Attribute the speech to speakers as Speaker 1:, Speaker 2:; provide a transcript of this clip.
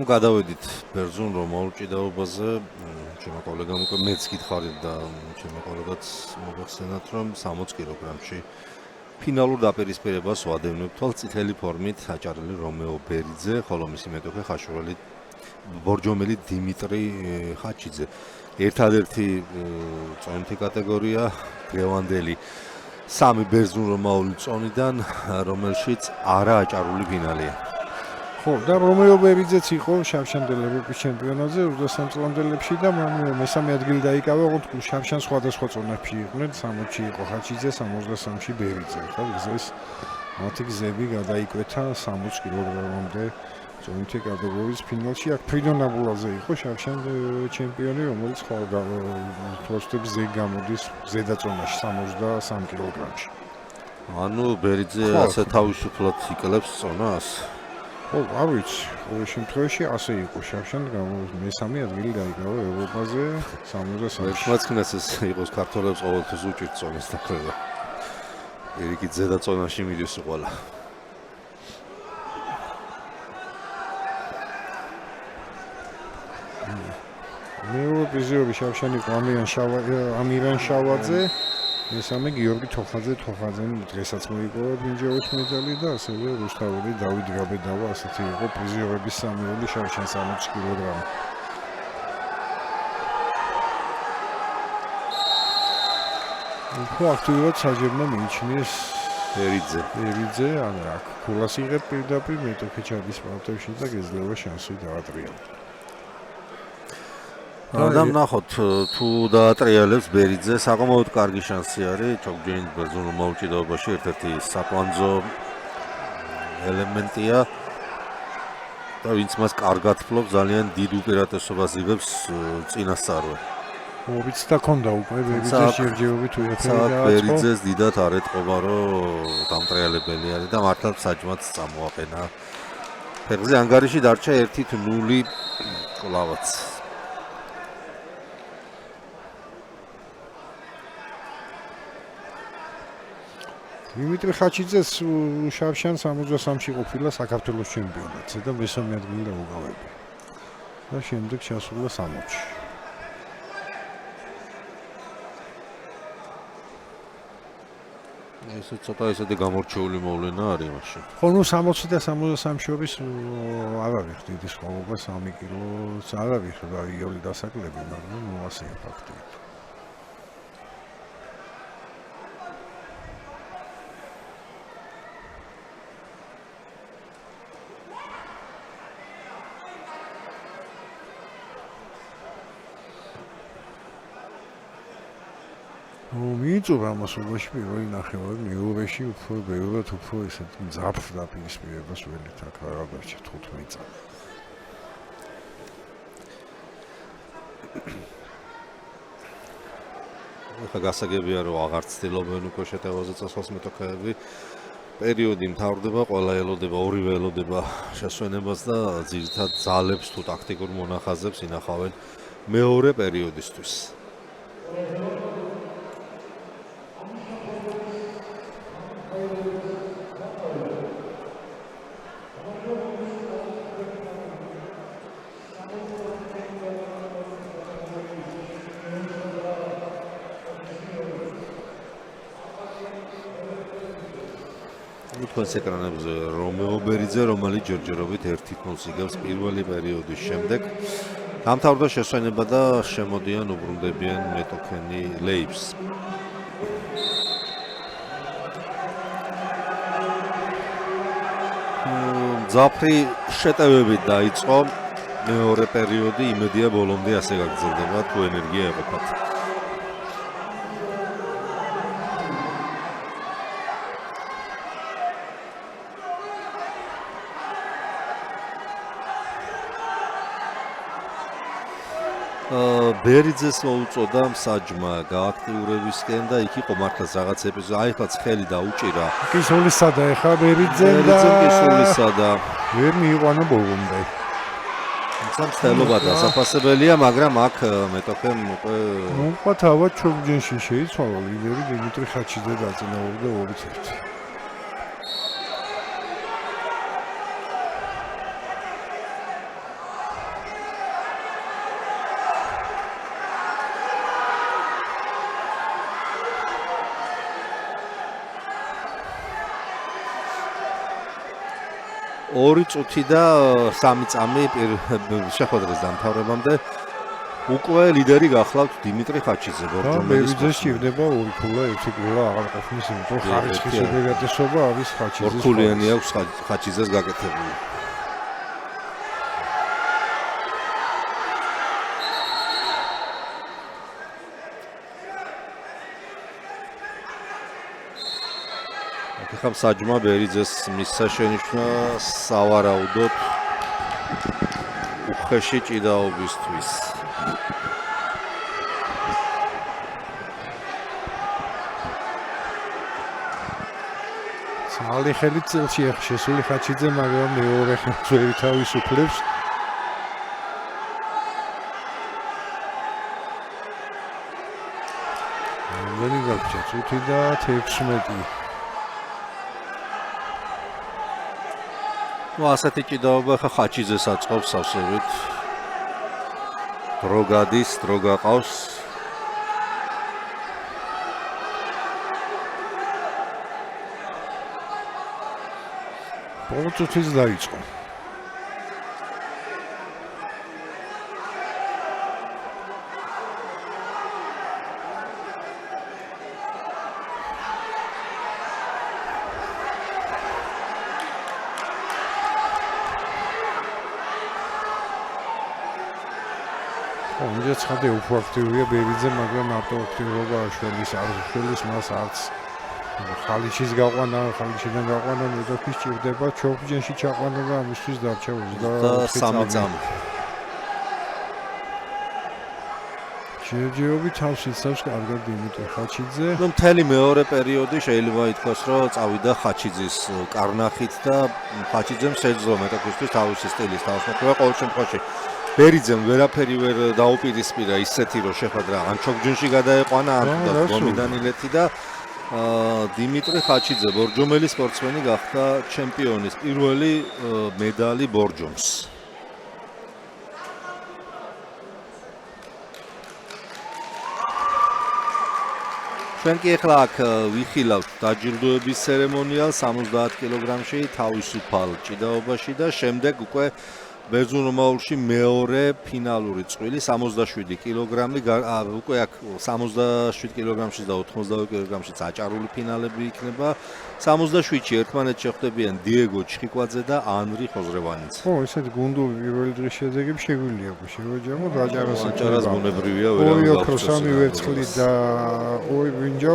Speaker 1: გადავედით ბერძნულ რომაულ ჭიდაობაზე. ჩემო კოლეგამ უკვე მეც გითხარით და ჩემო კოლეგაც მოგახსენათ, რომ 60 კილოგრამში ფინალურ დაპირისპირებას ვადევნებ თვალ წითელი ფორმით აჭარელი რომეო ბერიძე, ხოლო მისი მეტოქე ხაშურელი ბორჯომელი დიმიტრი ხაჩიძე. ერთადერთი წონითი კატეგორია დღევანდელი 3 ბერძნულ რომაული წონიდან, რომელშიც არა აჭარული ფინალია.
Speaker 2: ხო, და რომეო ბერიძეც იყო შავშანდელ ევროპის ჩემპიონატზე 23 წლამდელებში და მან მესამე ადგილი დაიკავა, ოღონდ შავშან სხვადასხვა წონებში იყვნენ, 60-ში იყო ხაჩიძე, 63-ში ბერიძე. ხო, გზის მათი გზები გადაიკვეთა 60 კილოგრამამდე წონითი კატეგორიის ფინალში. აქ ფრიდონ აბულაძე იყო შავშან ჩემპიონი, რომელიც თვალსაჩინო ზეგ გამოდის ზედაწონაში 63 კილოგრამში.
Speaker 1: ანუ ბერიძე ასე თავისუფლად იკლებს წონას?
Speaker 2: ხო, არ ვიცი, ყოველ შემთხვევაში ასე იყო შავშან მესამე ადგილი დაიკავა ევროპაზე 63-ში.
Speaker 1: მაცნეს ეს იყოს ქართველებს ყოველთვის უჭირთ წონის დაკრება. ერიკი ზედაწონაში მიდის ყველა.
Speaker 2: მეორე პრიზიორი შავშანი ამირან შავაძე, მესამე გიორგი თოხაძემ დღესაც მოიპოვა ბრინჯაოს მედალი და ასევე რუსთაველი დავით გაბედავა, ასეთი იყო პრიზიორების სამეული შავშან 60 კილოგრამი. უფრო აქტიურად საჯებმა მიიჩნიეს ბერიძე, ან აქ ქულას იღებ პირდაპირ მეტოქე ჩადის პარტებში და გეძლევა შანსი დაატრიალოს.
Speaker 1: და ნახოთ თუ დაატრიალებს ბერიძე, საკმაოდ კარგი შანსი არის ჩოგჯენის ბერძნულ რომაულ ჭიდაობაში ერთ-ერთი საკვანძო ელემენტია და ვინც მას კარგად ფლობს, ძალიან დიდ უპირატესობას იღებს წინასწარვე.
Speaker 2: მოვიც და ქონდა უკვე ბერიძეს ჯერჯერობით უერთდება.
Speaker 1: ბერიძეს დიდად არ ეტყობა, რომ დამტრიალებელი არის და მართლაც საჯმაც წამოაყენა. ფეხზე ანგარიში დარჩა 1-0 კლავაც.
Speaker 2: დიმიტრი ხაჩიძეს შავშან 63-ში ყოფილა საქართველოს ჩემპიონატზე და მესამე ადგილი დაუკავებია. და შემდეგ ჩასულა 60-ში.
Speaker 1: ესე ცოტა ესეთი გამორჩეული მოვლენა არის მაშინ.
Speaker 2: ხო, ნუ 60 და 63 შორის არ არის დიდი სხვაობა, 3 კილოც არ არის რაიონი დასაკლები, მაგრამ ნუ ასეა ფაქტი. მიიწურა ამას უბაში პირველი ნახევარი, მეორეში უფრო ბევრად უფრო ესეთ მძაფრ დაპირისპირებას ველით აქ არ აღარჩა 15 წამი.
Speaker 1: ახლა გასაგებია რომ აღარ ცდილობენ უკვე შეტევაზე წასვლას მეტოქეები. პერიოდი მთავრდება, ყველა ელოდება, ორივე ელოდება შესვენებას და ძირითად ძალებს თუ ტაქტიკურ მონახაზებს ინახავენ მეორე პერიოდისთვის. თქვენს ეკრანებზე რომეო ბერიძე, რომელიც ჯერჯერობით 1-0 იგებს პირველი პერიოდის შემდეგ. დამთავრდა შესვენება და შემოდიან უბრუნდებიან მეტოქენი ლეიბს. მძაფრი შეტევებით დაიწყო მეორე პერიოდი, იმედია ბოლომდე ასე გაგრძელდება, თუ ენერგია ეყოფათ. ბერიძეს მოუწოდა მსაჯმა გააქტიურებისკენ და იქ იყო მართლაც რაღაც ეპიზოდი. აი ხა ცხელი დაუჭირა.
Speaker 2: კისულისადა ეხა ბერიძემ და
Speaker 1: კისულისადა.
Speaker 2: ვერ მიიყვანა ბოლომდე.
Speaker 1: სამწელობა დასაფასებელია, მაგრამ აქ მეტოქემ
Speaker 2: უკვე თავად ჩოგჯენში შეიცვალა ლიდერი დიმიტრი ხაჩიძე დაწინაურდა 2-1.
Speaker 1: 2 წუთი და 3 წამი შეხვედრის დამთავრებამდე უკვე ლიდერი გახლავთ დიმიტრი ხაჩიძე ბორჯომელის.
Speaker 2: ბერიძე სჭირდება 2 ქულა 1 გოლა აღარ ყოფნის, იმიტომ ხარისხის უპირატესობა არის ხაჩიძეს.
Speaker 1: ორქულიანი აქვს ხაჩიძეს გაკეთებული. ეხლა საჯმა ბერიძეს მისცა შენიშვნა სავარაუდოდ უხეში ჭიდაობისთვის.
Speaker 2: ძალი ხელი წელში ახლა შესული ხაჩიძე, მაგრამ მეორე ხელს ვერ თავისუფლებს. რამდენი გაგვჭირდა? წუთი და 16.
Speaker 1: ასეთი ჭიდაობა ხა ხაჩიძეს აწყობს სავსებით. დრო გადის, დრო გაყავს.
Speaker 2: ბოლო წუთიც დაიწყო. ცხადე უფრო აქტიურია ბერიძე, მაგრამ ავტოაქტიურობა შველის არშველის მას არც ხალიჩის გაყვანა, ხალიჩიდან გაყვანა მეტოქის ჭირდება, ჩოხჯენში ჩაყვანა და ამისთვის დარჩა
Speaker 1: 23 წამი.
Speaker 2: ჯერჯერობით თავს იცავს კარგად დიმიტრი ხაჩიძე.
Speaker 1: ნუ მთელი მეორე პერიოდი შეიძლება ითქვას, რომ წავიდა ხაჩიძის კარნახით და ხაჩიძემ შეძლო მეტოქისთვის თავისი სტილის თავისუფლება. ყოველ შემთხვევაში ბერიძემ ვერაფერი ვერ დაუპირისპირა ისეთი, რომ შეხვედრა ან ჩოგჯუნში გადაეყვანა, ან თუნდაც გომიდან ილეთი და დიმიტრი ხაჩიძე ბორჯომელის სპორტსმენი გახდა ჩემპიონის პირველი მედალი ბორჯომს. ჩვენ კი ახლა აქ ვიხილავთ დაჯილდოების ცერემონიალს 70 კილოგრამში თავისუფალ ჭიდაობაში და შემდეგ უკვე ბერძნულ-რომაულში მეორე ფინალური წვილი 67 კილოგრამი უკვე აქ 77 კილოგრამში და 82 კილოგრამში აჭარული ფინალები იქნება. 67-ში ერთმანეთს შეხვდებიან დიეგო ჩხიკვაძე და ანრი ხოზრევანიძე.
Speaker 2: ხო, ესეთი გუნდური პირველი დღის შედეგები შეგვიძლია შევაჯამოთ. აჭარას
Speaker 1: ბუნებრივია
Speaker 2: ვერავინ გახსოვს. 2 ოქროს 3 ვერცხლი და 2 ბრინჯაო